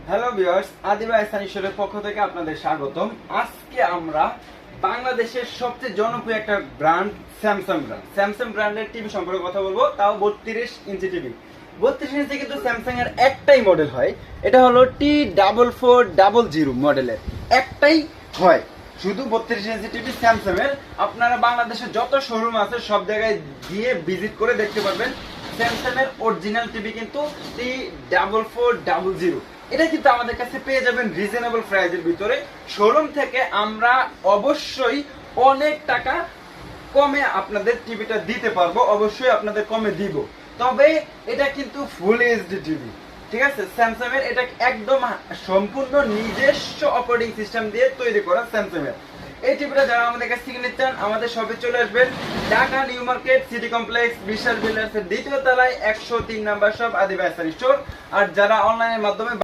Hello viewers, Adiba এসানিশরের পক্ষ থেকে আপনাদের স্বাগতম। আজকে আমরা বাংলাদেশের সবচেয়ে জনপ্রিয় একটা ব্র্যান্ড স্যামসাং ব্র্যান্ডের টিভি সম্পর্কে কথা বলবো, তাও 32 ইঞ্চি টিভি। 32 ইঞ্চি কিন্তু স্যামসাং এর একটাই মডেল হয়, এটা হলো T4400 মডেলের একটাই হয়, শুধু 32 ইঞ্চি টিভি স্যামসাং এর। আপনারা বাংলাদেশের যত শোরুম আছে সব জায়গায় গিয়ে ভিজিট করে দেখতে পারবেন স্যামসাং এর অরিজিনাল টিভি কিন্তু T4400। এটা কিন্তু আমাদের কাছে পেয়ে যাবেন রিজনেবল প্রাইসের ভিতরে। শোরুম থেকে আমরা অবশ্যই অনেক টাকা কমে আপনাদের টিভিটা দিতে পারবো, অবশ্যই আপনাদের কমে দিব। তবে এটা কিন্তু ফুল এইচডি টিভি, ঠিক আছে? স্যামসাং এর এটা একদম সম্পূর্ণ নিজস্ব অপারেটিং সিস্টেম দিয়ে তৈরি করা স্যামসাং এর এই টিভিটা। যারা আমাদের কাছ থেকে নিতে চান আমাদের শপে চলে আসবেন, Dhaka new market city complex Bishal builders এর দ্বিতীয় তলায় 103 number shop Adiba Ehsani store. আর যারা অনলাইনের মাধ্যমে